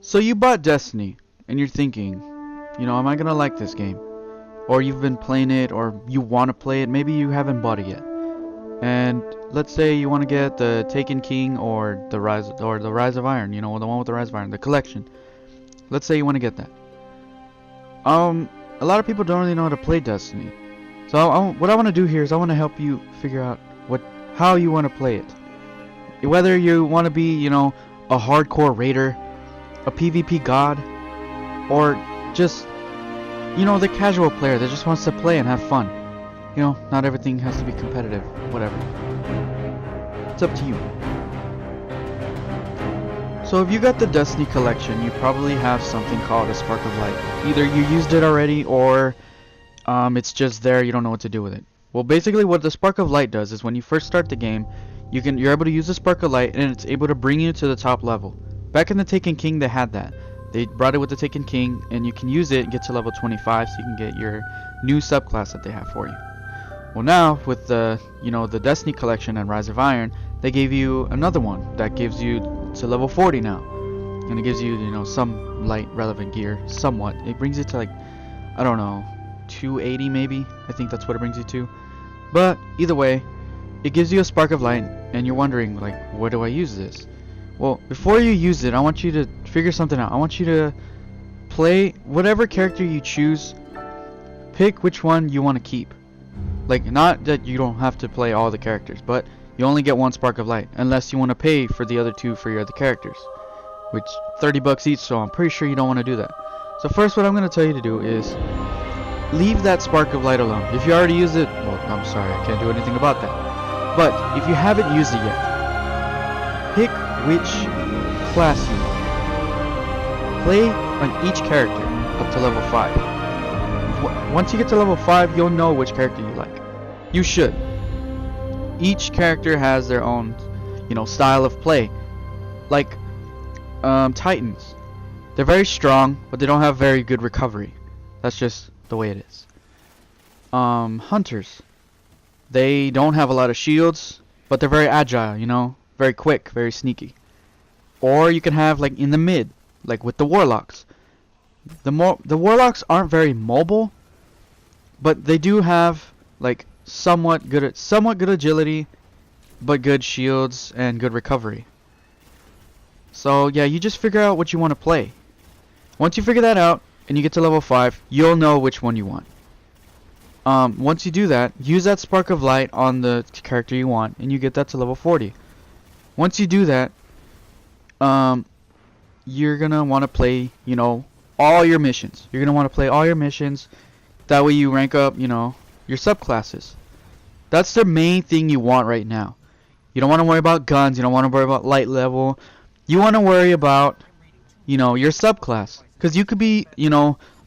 So you bought Destiny, and you're thinking, am I gonna like this game? Or you've been playing it, or you want to play it, maybe you haven't bought it yet. And let's say you want to get the Taken King or the Rise of Iron, the one with the Rise of Iron, the collection. Let's say you want to get that. A lot of people don't really know how to play Destiny. So what I want to do here is I want to help you figure out how you want to play it. Whether you want to be, a hardcore raider, a PvP god, or just, the casual player that just wants to play and have fun. Not everything has to be competitive, whatever. It's up to you. So if you got the Destiny collection, you probably have something called a Spark of Light. Either you used it already, or it's just there, you don't know what to do with it. Well, basically what the Spark of Light does is when you first start the game, you're able to use the Spark of Light, and it's able to bring you to the top level. Back in the Taken King, they had that. They brought it with the Taken King, and you can use it and get to level 25, so you can get your new subclass that they have for you. Well, now with the Destiny collection and Rise of Iron, they gave you another one that gives you to level 40 now, and it gives you some light relevant gear, somewhat. It brings it to like, I don't know, 280 maybe. I think that's what it brings you to. But either way, it gives you a Spark of Light, and you're wondering like, where do I use this? Well, before you use it, I want you to figure something out. I want you to play whatever character you choose. Pick which one you want to keep. Like, not that you don't have to play all the characters, but you only get one Spark of Light unless you want to pay for the other two for your other characters, which $30 each, so I'm pretty sure you don't want to do that. So first, what I'm going to tell you to do is leave that Spark of Light alone. If you already use it, well, I'm sorry, I can't do anything about that. But if you haven't used it yet, pick which class you want. Play on each character up to level 5. Once you get to level 5, you'll know which character you like. You should. Each character has their own, style of play. Like, Titans. They're very strong, but they don't have very good recovery. That's just the way it is. Hunters. They don't have a lot of shields, but they're very agile, very quick, very sneaky. Or you can have like in the mid, like with the Warlocks. The Warlocks aren't very mobile, but they do have like somewhat good agility, but good shields and good recovery. So yeah, you just figure out what you want to play. Once you figure that out and you get to level 5, you'll know which one you want. Once you do that, use that Spark of Light on the character you want, and you get that to level 40. Once you do that, you're gonna want to play, all your missions. You're gonna want to play all your missions. That way you rank up, your subclasses. That's the main thing you want right now. You don't want to worry about guns. You don't want to worry about light level. You want to worry about, your subclass. Because you could be,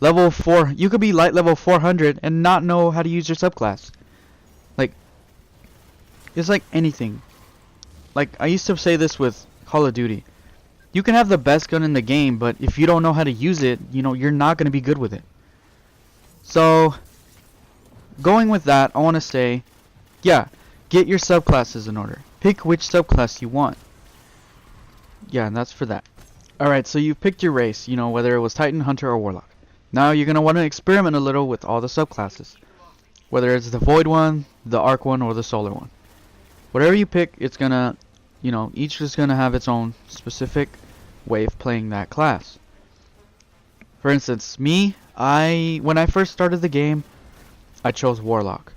level 4. You could be light level 400 and not know how to use your subclass. Like, it's like anything. Like, I used to say this with Call of Duty. You can have the best gun in the game, but if you don't know how to use it, you're not going to be good with it. So, going with that, I want to say, yeah, get your subclasses in order. Pick which subclass you want. Yeah, and that's for that. Alright, so you've picked your race, whether it was Titan, Hunter, or Warlock. Now you're going to want to experiment a little with all the subclasses. Whether it's the Void one, the Arc one, or the Solar one. Whatever you pick, it's going to, each is going to have its own specific way of playing that class. For instance, me, when I first started the game, I chose Warlock.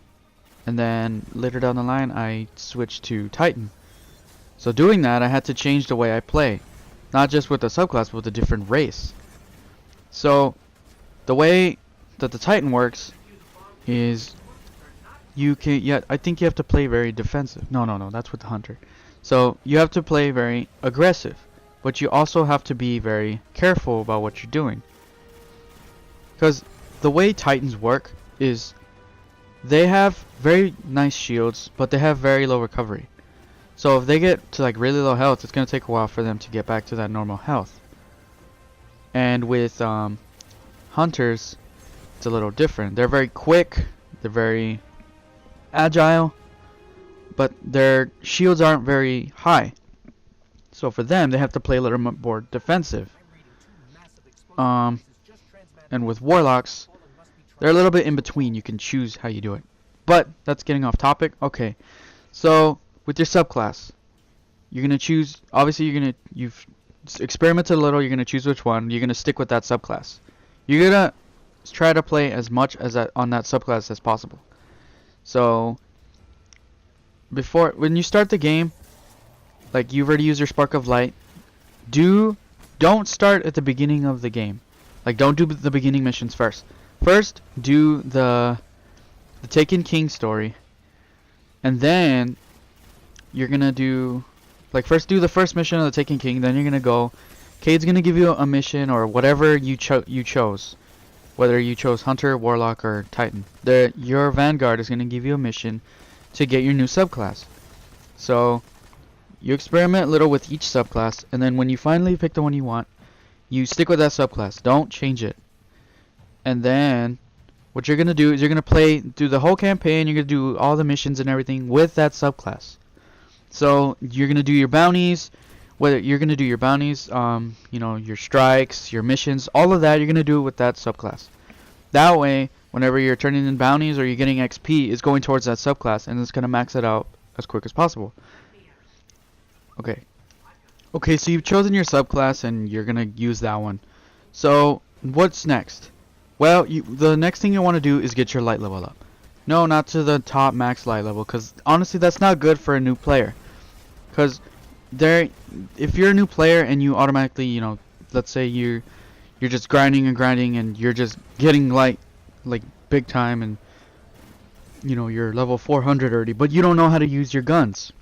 And then later down the line, I switched to Titan. So doing that, I had to change the way I play. Not just with the subclass, but with a different race. So, the way that the Titan works is I think you have to play very defensive. No, that's with the Hunter. So, you have to play very aggressive. But you also have to be very careful about what you're doing. Because the way Titans work is they have very nice shields, but they have very low recovery. So if they get to like really low health, it's going to take a while for them to get back to that normal health. And with Hunters, it's a little different. They're very quick, they're very agile, but their shields aren't very high. So for them, they have to play a little more defensive. Um, and with warlocks, they're a little bit in between. You can choose how you do it. But that's getting off topic. Okay, so with your subclass, you're gonna choose. Obviously, you've experimented a little. You're gonna choose which one. You're gonna stick with that subclass. You're gonna try to play as much as on that subclass as possible. So when you start the game, like you've already used your Spark of Light, don't start at the beginning of the game. Like don't do the beginning missions first. First do the Taken King story, and then you're gonna do first do the first mission of the Taken King. Then you're gonna go. Cade's gonna give you a mission or whatever you chose, whether you chose Hunter, Warlock, or Titan. Your Vanguard is gonna give you a mission to get your new subclass. So you experiment a little with each subclass, and then when you finally pick the one you want, you stick with that subclass. Don't change it. And then what you're gonna do is you're gonna do the whole campaign. You're gonna do all the missions and everything with that subclass. So you're gonna do your bounties. Whether you're gonna do your bounties, you know, your strikes, your missions, all of that, you're gonna do it with that subclass. That way, whenever you're turning in bounties or you're getting XP, it's going towards that subclass, and it's gonna max it out as quick as possible. Okay. Okay, so you've chosen your subclass, and you're gonna use that one. So what's next? Well, the next thing you want to do is get your light level up. No, not to the top max light level, because honestly, that's not good for a new player. Because if you're a new player and you automatically, you know, let's say you're just grinding and you're just getting light, like big time, and you know you're level 400 already, but you don't know how to use your guns.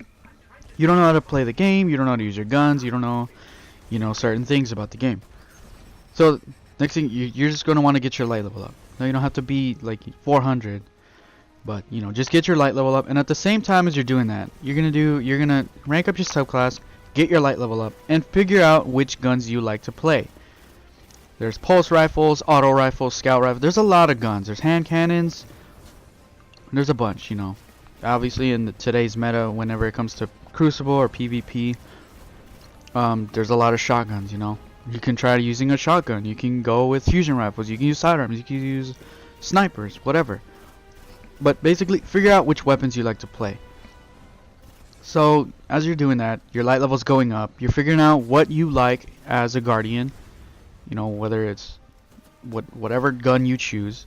You don't know how to play the game. You don't know how to use your guns. You don't know, you know, certain things about the game. So next thing, you're just going to want to get your light level up. Now you don't have to be like 400, but you know, just get your light level up. And at the same time as you're doing that, you're gonna rank up your subclass, get your light level up, and figure out which guns you like to play. There's pulse rifles, auto rifles, scout rifles. There's a lot of guns. There's hand cannons. There's a bunch, you know. Obviously, in today's meta, whenever it comes to Crucible or PvP, there's a lot of shotguns, you know. You can try using a shotgun. You can go with fusion rifles. You can use sidearms. You can use snipers, whatever. But basically, figure out which weapons you like to play. So, as you're doing that, your light level's going up. You're figuring out what you like as a Guardian. You know, whether it's whatever gun you choose.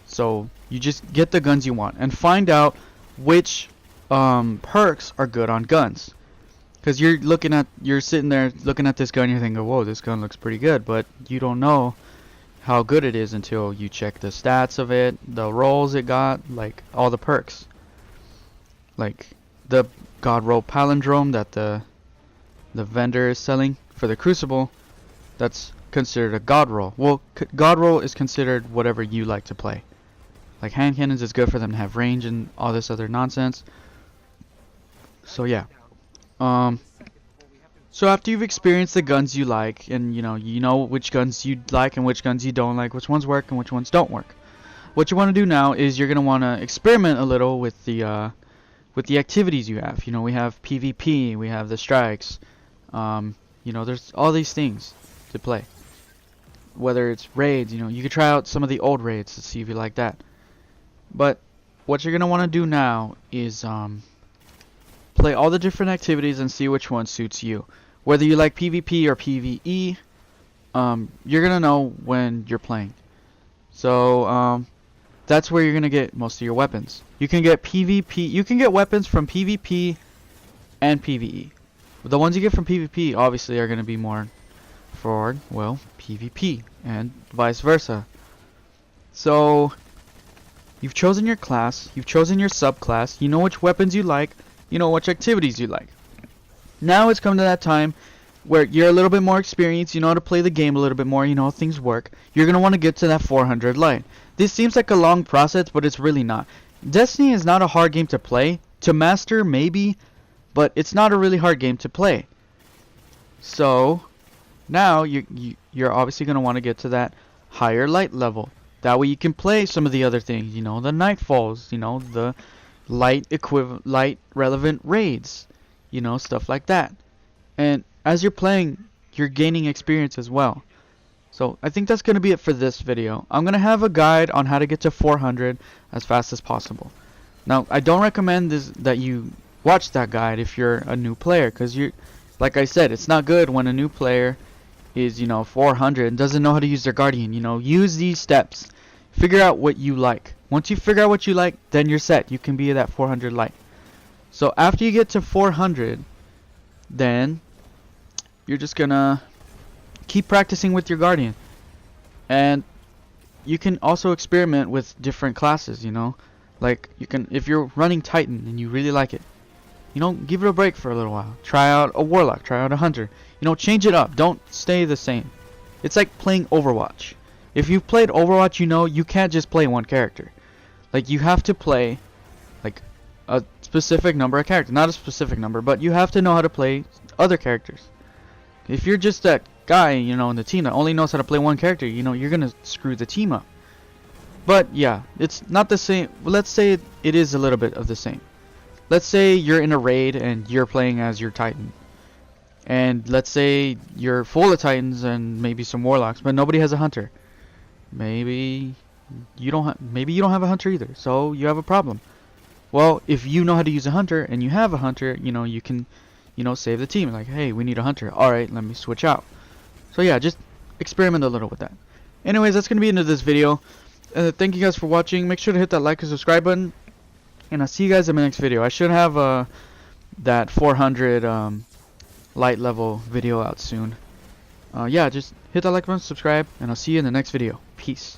So, you just get the guns you want. And find out which perks are good on guns. Because you're sitting there looking at this gun, you're thinking, whoa, this gun looks pretty good. But you don't know how good it is until you check the stats of it, the rolls it got, like all the perks. Like the God Roll Palindrome that the vendor is selling for the Crucible, that's considered a God Roll. Well, God Roll is considered whatever you like to play. Like hand cannons is good for them to have range and all this other nonsense. So yeah. So after you've experienced the guns you like, and you know which guns you like and which guns you don't like, which ones work and which ones don't work, what you want to do now is you're gonna want to experiment a little with the activities you have. You know, we have PvP, we have the strikes, you know, there's all these things to play. Whether it's raids, you know, you could try out some of the old raids to see if you like that. But what you're gonna want to do now is play all the different activities and see which one suits you. Whether you like PvP or PvE, you're gonna know when you're playing. So that's where you're gonna get most of your weapons. You can get PvP. You can get weapons from PvP and PvE. The ones you get from PvP obviously are gonna be more for, well, PvP and vice versa. So you've chosen your class. You've chosen your subclass. You know which weapons you like. You know which activities you like. Now it's come to that time where you're a little bit more experienced, you know how to play the game a little bit more, you know how things work. You're going to want to get to that 400 light. This seems like a long process, but it's really not. Destiny is not a hard game to play. To master, maybe, but it's not a really hard game to play. So, now you're obviously going to want to get to that higher light level. That way you can play some of the other things, you know, the Nightfalls, you know, the light relevant raids, you know, stuff like that. And as you're playing, you're gaining experience as well. So I think that's going to be it for this video. I'm going to have a guide on how to get to 400 as fast as possible. Now, I don't recommend that you watch that guide if you're a new player, because like I said, it's not good when a new player is, 400 and doesn't know how to use their guardian. Use these steps. Figure out what you like. Once you figure out what you like, then you're set. You can be that 400 light. So after you get to 400, then you're just gonna keep practicing with your guardian. And you can also experiment with different classes, Like, if you're running Titan and you really like it, give it a break for a little while. Try out a Warlock, try out a Hunter. Change it up. Don't stay the same. It's like playing Overwatch. If you've played Overwatch, you can't just play one character. Like, you have to play, like, a specific number of characters. Not a specific number, but you have to know how to play other characters. If you're just that guy, in the team that only knows how to play one character, you're gonna screw the team up. But yeah, it's not the same. Let's say it is a little bit of the same. Let's say you're in a raid and you're playing as your Titan. And let's say you're full of Titans and maybe some Warlocks, but nobody has a Hunter. Maybe you don't have a Hunter either, so you have a problem. Well, if you know how to use a Hunter and you have a Hunter, you can, save the team. Like, hey, we need a Hunter. Alright, let me switch out. So yeah, just experiment a little with that. Anyways, that's going to be the end of this video. Thank you guys for watching. Make sure to hit that like and subscribe button. And I'll see you guys in my next video. I should have that 400 light level video out soon. Yeah, just hit that like button, subscribe, and I'll see you in the next video. Peace.